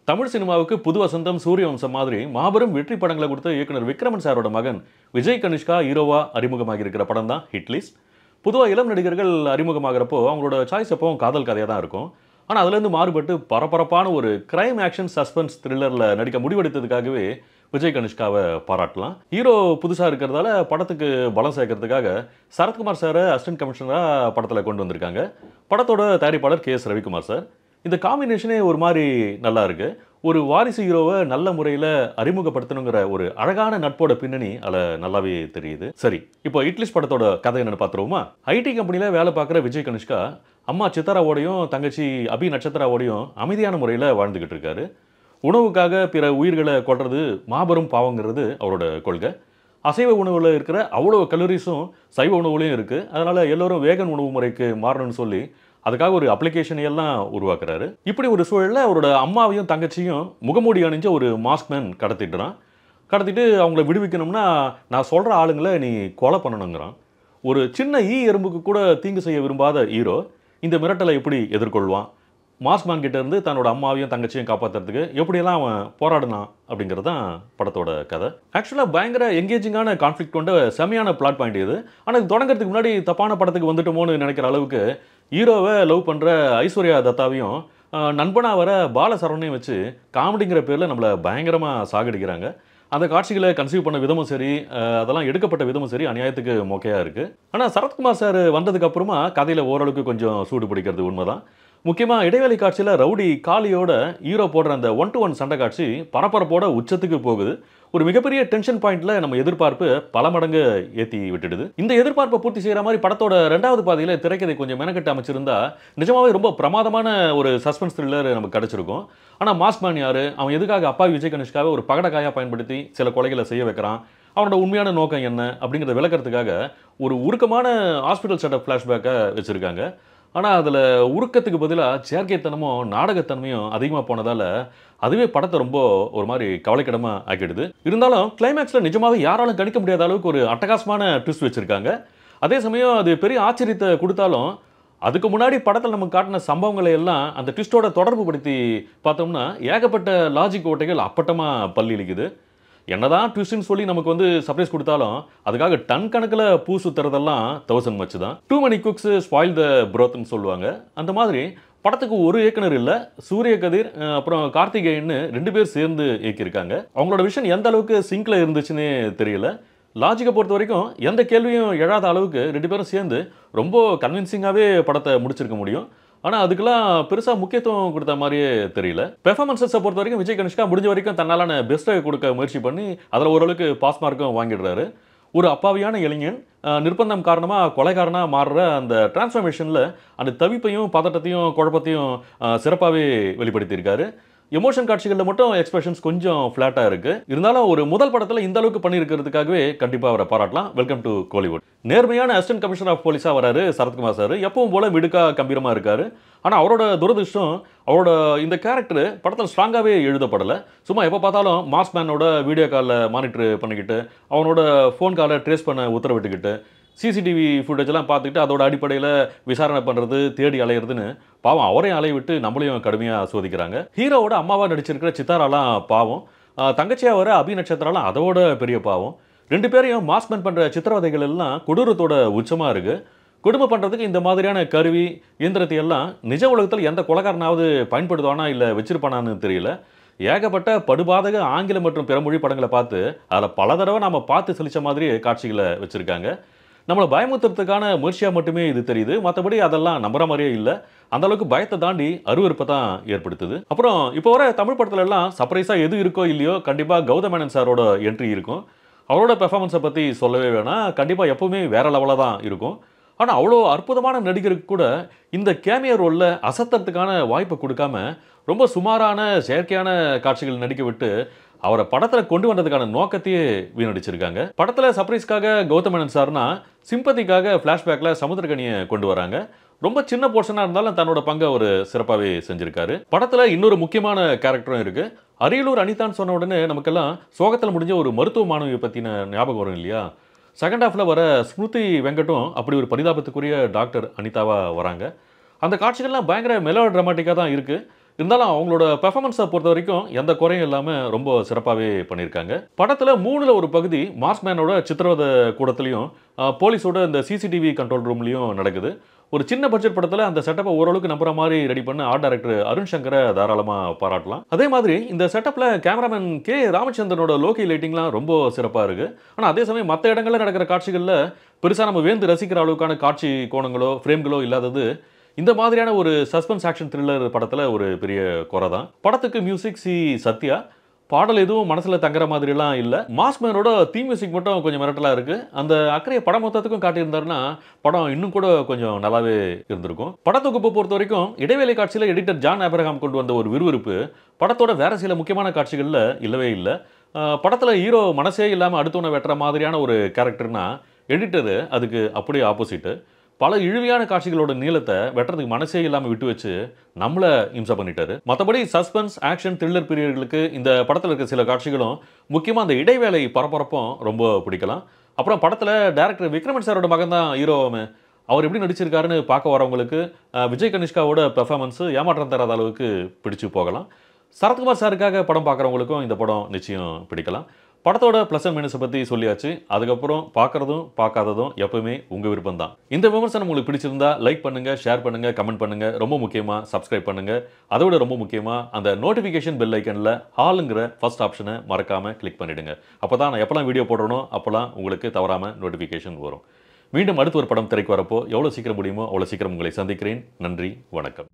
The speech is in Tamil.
தமிழ் சினிமாவுக்கு புது வசந்தம், சூரியவம்சம் மாதிரி மாபெரும் வெற்றி படங்களை கொடுத்த இயக்குனர் விக்ரமன் சாரோட மகன் விஜய் கனிஷ்கா ஹீரோவா அறிமுகமாகி இருக்கிற படம் தான் ஹிட் லிஸ்ட். பொதுவாக இளம் நடிகர்கள் அறிமுகமாகிறப்போ அவங்களோட சாய்ஸ் எப்பவும் காதல் கதையாக தான் இருக்கும். ஆனால் அதுலேருந்து மாறுபட்டு பரபரப்பான ஒரு கிரைம் ஆக்ஷன் சஸ்பென்ஸ் த்ரில்லரில் நடிக்க முடிவெடுத்ததுக்காகவே விஜய் கனிஷ்காவை பாராட்டலாம். ஹீரோ புதுசாக இருக்கிறதால படத்துக்கு பலம் சேர்க்கறதுக்காக சரத்குமார் சாரை அசிஸ்டன்ட் கமிஷனராக படத்தில் கொண்டு வந்திருக்காங்க. படத்தோட தயாரிப்பாளர் கே.எஸ். ரவிக்குமார் சார். இந்த காம்பினேஷனே ஒரு மாதிரி நல்லா இருக்கு. ஒரு வாரிசு ஹீரோவை நல்ல முறையில் அறிமுகப்படுத்தணுங்கிற ஒரு அழகான நட்போட பின்னணி அதில் நல்லாவே தெரியுது. சரி, இப்போ இட்லிஸ் படத்தோட கதை என்னன்னு பார்த்துருவோமா? ஐடி கம்பெனியில் வேலை பார்க்குற விஜய் கனிஷ்கா அம்மா சித்தாராவோடையும் தங்கச்சி அபி நட்சத்திராவோடையும் அமைதியான முறையில் வாழ்ந்துக்கிட்டு இருக்காரு. உணவுக்காக பிற உயிர்களை கொல்றது மாபெரும் பாவங்கிறது அவரோட கொள்கை. அசைவ உணவில் இருக்கிற அவ்வளோ கலோரிஸும் சைவ உணவுலையும் இருக்குது. அதனால் எல்லோரும் வேகன் உணவு முறைக்கு மாறணும்னு சொல்லி அதுக்காக ஒரு அப்ளிகேஷன் எல்லாம் உருவாக்குறாரு. இப்படி ஒரு சூழலில் அவரோட அம்மாவையும் தங்கச்சியும் முகமூடி அணிஞ்ச ஒரு மாஸ்க்மேன் கடத்திட்டு அவங்கள விடுவிக்கணும்னா நான் சொல்கிற ஆளுங்களை நீ கொலை பண்ணணுங்கிறான். ஒரு சின்ன எறும்புக்கு கூட தீங்கு செய்ய விரும்பாத ஹீரோ இந்த மிரட்டலை எப்படி எதிர்கொள்வான்? மாஸ்க்மேன் கிட்ட இருந்து தன்னோட அம்மாவையும் தங்கச்சியும் காப்பாற்றுறதுக்கு எப்படியெல்லாம் அவன் போராடினான் அப்படிங்கிறது தான் படத்தோட கதை. ஆக்சுவலாக பயங்கர எங்கேஜிங்கான கான்ஃப்ளிக்ட் கொண்ட செமையான பிளாட் பாயிண்ட் இது. ஆனால் இது தொடங்கிறதுக்கு முன்னாடி தப்பான படத்துக்கு வந்துட்டோமோன்னு நினைக்கிற அளவுக்கு ஹீரோவை லவ் பண்ணுற ஐஸ்வர்யா தத்தாவையும் நண்பனாக வர பாலசரவணையும் வச்சு காமெடிங்கிற பேரில் நம்மளை பயங்கரமாக சாகடிக்கிறாங்க. அந்த காட்சிகளை கன்சீவ் பண்ண விதமும் சரி, அதெல்லாம் எடுக்கப்பட்ட விதமும் சரி அநியாயத்துக்கு மொக்கையாக இருக்குது. ஆனால் சரத்குமார் சார் வந்ததுக்கப்புறமா கதையில் ஓரளவுக்கு கொஞ்சம் சூடு பிடிக்கிறது உண்மைதான். முக்கியமாக இடைவெளி காட்சியில் ரவுடி காளியோட ஹீரோ போடுற அந்த 1-to-1 சண்டை காட்சி பரபரப்போட உச்சத்துக்கு போகுது. ஒரு மிகப்பெரிய டென்ஷன் பாயிண்ட்ல நம்ம எதிர்பார்ப்பு பல மடங்கு ஏற்றி விட்டுடுது. இந்த எதிர்பார்ப்பை பூர்த்தி செய்கிற மாதிரி படத்தோட 2வது பாதியில் திரைக்கதை கொஞ்சம் மெனக்கட்டு அமைச்சிருந்தா நிஜமாவே ரொம்ப பிரமாதமான ஒரு சஸ்பென்ஸ் த்ரில்லர் நமக்கு கிடைச்சிருக்கும். ஆனால் மாஸ்க்மேன் யாரு, அவன் எதுக்காக அப்பா விஜய் கனிஷ்காவை ஒரு பகடக்காயாக பயன்படுத்தி சில கொலைகளை செய்ய வைக்கிறான், அவனோட உண்மையான நோக்கம் என்ன அப்படிங்கிறத விளக்கறதுக்காக ஒரு உருக்கமான ஹாஸ்பிட்டல் செட்டப் ஃப்ளாஷ்பேக்கை வச்சுருக்காங்க. ஆனால் அதில் உருக்கத்துக்கு பதிலாக செயற்கைத்தனமும் நாடகத்தன்மையும் அதிகமாக போனதால் அதுவே படத்தை ரொம்ப ஒரு மாதிரி கவலைக்கிடமாக ஆக்கிடுது. இருந்தாலும் கிளைமேக்ஸில் நிஜமாகவே யாராலும் கணிக்க முடியாத அளவுக்கு ஒரு அட்டகாசமான ட்விஸ்ட் வச்சுருக்காங்க. அதே சமயம் அது பெரிய ஆச்சரியத்தை கொடுத்தாலும் அதுக்கு முன்னாடி படத்தில் நமக்கு காட்டின சம்பவங்களை எல்லாம் அந்த ட்விஸ்டோட தொடர்பு படுத்தி பார்த்தோம்னா ஏகப்பட்ட லாஜிக் ஓட்டைகள் அப்பட்டமாக பல்லிழிக்குது. என்னதான் ட்விஸ்ட்னு சொல்லி நமக்கு சர்ப்ரைஸ் கொடுத்தாலும் அதுக்காக டன் கணக்கில் பூ சுத்துறதெல்லாம் 1000 மச்சு தான். Too many cooks spoil the brothன்னு சொல்லுவாங்க. அந்த மாதிரி படத்துக்கு ஒரு இயக்குனர் இல்லை, சூரிய கதிர் அப்புறம் கார்த்திகேயன்னு 2 பேர் சேர்ந்து இயக்கியிருக்காங்க. அவங்களோட விஷன் எந்த அளவுக்கு சிங்கில் இருந்துச்சுன்னே தெரியல. லாஜிக்கை பொறுத்த வரைக்கும் எந்த கேள்வியும் எழாத அளவுக்கு 2 பேரும் சேர்ந்து ரொம்ப கன்வின்சிங்காகவே படத்தை முடிச்சிருக்க முடியும். ஆனால் அதுக்கெல்லாம் பெருசாக முக்கியத்துவம் கொடுத்த மாதிரியே தெரியல. பெர்ஃபார்மன்ஸை பொறுத்த வரைக்கும் விஜய் கனிஷ்கா முடிஞ்ச வரைக்கும் தன்னாலான பெஸ்ட்டை கொடுக்க முயற்சி பண்ணி அதில் ஓரளவுக்கு பாஸ் மார்க்கும் வாங்கிடுறாரு. ஒரு அப்பாவியான இளைஞன் நிர்பந்தம் காரணமாக கொலைகாரனாக மாறுற அந்த டிரான்ஸ்ஃபர்மேஷனில் அந்த தவிப்பையும் பதட்டத்தையும் குழப்பத்தையும் சிறப்பாகவே வெளிப்படுத்தியிருக்காரு. எமோஷன் காட்சிகளில் மட்டும் எக்ஸ்பிரஷன்ஸ் கொஞ்சம் ஃப்ளாட்டாக இருக்குது. இருந்தாலும் ஒரு முதல் படத்தில் இந்த அளவுக்கு பண்ணியிருக்கிறதுக்காகவே கண்டிப்பாக அவரை பாராட்டலாம். Welcome to Kollywood. நேர்மையான அசிஸ்டன்ட் கமிஷனர் ஆஃப் போலீஸாக வராரு சரத்குமார் சார். எப்பவும் போல மிடுக்கா கம்பீரமாக இருக்காரு. ஆனால் அவரோட துரதிருஷ்டம் அவரோட இந்த கேரக்டர் படத்தில் ஸ்ட்ராங்காகவே எழுதப்படலை. சும்மா எப்போ பார்த்தாலும் மாஸ்க்மேனோட வீடியோ காலில் மானிட்டர் பண்ணிக்கிட்டு அவனோட ஃபோன் காலை ட்ரேஸ் பண்ண உத்தரவிட்டுக்கிட்டு சிசிடிவி ஃபுட்டேஜெல்லாம் பார்த்துக்கிட்டு அதோட அடிப்படையில் விசாரணை பண்ணுறது, தேடி அலையிறதுன்னு பாவம் அவரையும் அலைய விட்டு நம்மளையும் கடுமையாக சோதிக்கிறாங்க. ஹீரோவோட அம்மாவாக நடிச்சிருக்கிற சித்தாராலாம் பாவம், தங்கச்சியாக வர அபி நட்சத்திராலாம் அதோட பெரிய பாவம். 2 பேரையும் மாஸ்க்மேன் பண்ணுற சித்திரவதைகள் எல்லாம் கொடூரத்தோட உச்சமாக இருக்குது. குடும்பம் பண்ணுறதுக்கு இந்த மாதிரியான கருவி இயந்திரத்தை எல்லாம் நிஜ உலகத்தில் எந்த கொலைகாரனாவது பயன்படுத்துவானா இல்லை வச்சிருப்பானான்னு தெரியல. ஏகப்பட்ட படுபாதக ஆங்கிலம் மற்றும் பிற மொழி படங்களை பார்த்து அதில் பல தடவை நம்ம பார்த்து சலிச்ச மாதிரி காட்சிகளை வச்சுருக்காங்க. நம்மளை பயமுறுத்துறதுக்கான முயற்சியாக மட்டுமே இது தெரியுது. மற்றபடி அதெல்லாம் நம்புற மாதிரியே இல்லை. அந்த அளவுக்கு பயத்தை தாண்டி அருவருப்பை தான் ஏற்படுத்துது. அப்புறம் இப்போ வர தமிழ் படத்துல எல்லாம் சர்ப்ரைஸாக எது இருக்கோ இல்லையோ கண்டிப்பாக கௌதம் மேனன் சாரோட என்ட்ரி இருக்கும். அவரோட பெர்ஃபார்மன்ஸை பற்றி சொல்லவே வேணாம். கண்டிப்பாக எப்பவுமே வேற லெவலாக தான் இருக்கும். ஆனால் அவ்வளோ அற்புதமான நடிகருக்கு கூட இந்த கேமியோ ரோலில் அசத்துறதுக்கான வாய்ப்பை கொடுக்காம ரொம்ப சுமாரான செயற்கையான காட்சிகள் நடிக்க விட்டு அவரை படத்தில் கொண்டு வந்ததுக்கான நோக்கத்தையே வீணடிச்சிருக்காங்க. படத்தில் சர்ப்ரைஸ்க்காக கௌதம் மேனன் சார்னா சிம்பதிக்காக ஃப்ளாஷ்பேக்கில் சமுத்திரகனியை கொண்டு வராங்க. ரொம்ப சின்ன போர்ஷனாக இருந்தாலும் தன்னோட பங்கை அவர் சிறப்பாகவே செஞ்சிருக்காரு. படத்தில் இன்னொரு முக்கியமான கேரக்டரும் இருக்குது. அரியலூர் அனிதான்னு சொன்ன உடனே நமக்கெல்லாம் சோகத்தில் முடிஞ்ச ஒரு மருத்துவ மாணவியை பற்றின ஞாபகம் வரும் இல்லையா? செகண்ட் ஹாஃபில் வர ஸ்மிருதி வெங்கட்டும் அப்படி ஒரு பரிதாபத்துக்குரிய டாக்டர் அனிதாவாக வராங்க. அந்த காட்சிகள்லாம் பயங்கர மெலோ ட்ராமாட்டிக்காக தான் இருக்குது. இருந்தாலும் அவங்களோட பெர்ஃபார்மன்ஸை பொறுத்த வரைக்கும் எந்த குறையும் இல்லாமல் ரொம்ப சிறப்பாகவே பண்ணியிருக்காங்க. படத்தில் 3ல் ஒரு பகுதி மார்க்ஸ்மேனோட சித்திரவதை கூடத்துலையும் போலீஸோட இந்த சிசிடிவி கண்ட்ரோல் ரூம்லையும் நடக்குது. ஒரு சின்ன பட்ஜெட் படத்தில் அந்த செட்டப்பை ஓரளவுக்கு நம்புற மாதிரி ரெடி பண்ண ஆர்ட் டைரக்டர் அருண் சங்கரை தாராளமாக பாராட்டலாம். அதே மாதிரி இந்த செட்டப்பில் கேமராமேன் கே ராமச்சந்திரனோட லோகி லைட்டிங்லாம் ரொம்ப சிறப்பாக இருக்குது. ஆனால் அதே சமயம் மற்ற இடங்களில் நடக்கிற காட்சிகளில் பெருசாக நம்ம வேந்து ரசிக்கிற அளவுக்கான காட்சி கோணங்களோ ஃப்ரேம்களோ இல்லாதது இந்த மாதிரியான ஒரு சஸ்பென்ஸ் ஆக்ஷன் த்ரில்லர் படத்தில் ஒரு பெரிய குறை தான். படத்துக்கு மியூசிக் சி சத்யா. பாடல் எதுவும் மனசில் தங்குற மாதிரிலாம் இல்லை. மாஸ்மேனோட தீம் மியூசிக் மட்டும் கொஞ்சம் மிரட்டலாக இருக்குது. அந்த அக்கறையை படம் மொத்தத்துக்கும் காட்டியிருந்தாருன்னா படம் இன்னும் கூட கொஞ்சம் நல்லாவே இருந்திருக்கும். படத்தொகுப்பை பொறுத்த வரைக்கும் இடைவேளை காட்சியில் எடிட்டர் ஜான் ஆப்ரஹாம் கொண்டு வந்த ஒரு விறுவிறுப்பு படத்தோட வேறு சில முக்கியமான காட்சிகளில் இல்லவே இல்லை. படத்தில் ஹீரோ மனசே இல்லாமல் அடுத்தவனை வெட்டுற மாதிரியான ஒரு கேரக்டர்னா எடிட்டரு அதுக்கு அப்படியே ஆப்போசிட்டு. பல இழுவையான காட்சிகளோட நீளத்தை வெட்டுறதுக்கு மனசே இல்லாமல் விட்டு வச்சு நம்மளை இம்சை பண்ணிட்டாரு. மற்றபடி சஸ்பென்ஸ் ஆக்ஷன் த்ரில்லர் பீரியர்களுக்கு இந்த படத்தில் இருக்க சில காட்சிகளும் முக்கியமாக அந்த இடைவேளை பரபரப்பும் ரொம்ப பிடிக்கலாம். அப்புறம் படத்தில் டைரக்டர் விக்ரமன் சாரோட மகன் தான் ஹீரோவாமே. அவர் எப்படி நடிச்சிருக்காருன்னு பார்க்க வரவங்களுக்கு விஜய் கனிஷ்காவோட பெர்ஃபார்மன்ஸு ஏமாற்றம் தராத அளவுக்கு பிடிச்சு போகலாம். சரத்குமார் சாருக்காக படம் பார்க்குறவங்களுக்கும் இந்த படம் நிச்சயம் பிடிக்கலாம். படத்தோட ப்ளஸ் அண்ட் மைனஸை பற்றி சொல்லியாச்சு. அதுக்கப்புறம் பார்க்குறதும் பார்க்காததும் எப்பவுமே உங்கள் விருப்பம் தான். இந்த விமர்சனம் உங்களுக்கு பிடிச்சிருந்தா லைக் பண்ணுங்கள், ஷேர் பண்ணுங்கள், கமெண்ட் பண்ணுங்கள். ரொம்ப முக்கியமாக சப்ஸ்கிரைப் பண்ணுங்கள். அதை விட ரொம்ப முக்கியமாக அந்த நோட்டிஃபிகேஷன் பெல் ஐக்கனில் ஹாலுங்கிற ஃபர்ஸ்ட் ஆப்ஷனை மறக்காமல் கிளிக் பண்ணிவிடுங்க. அப்போ தான் நான் எப்போல்லாம் வீடியோ போடுறனோ அப்போல்லாம் உங்களுக்கு தவறாமல் நோட்டிஃபிகேஷன் வரும். மீண்டும் அடுத்த ஒரு படம் திரைக்கு வரப்போ எவ்வளோ சீக்கிரம் முடியுமோ அவ்வளோ சீக்கிரம் உங்களை சந்திக்கிறேன். நன்றி, வணக்கம்.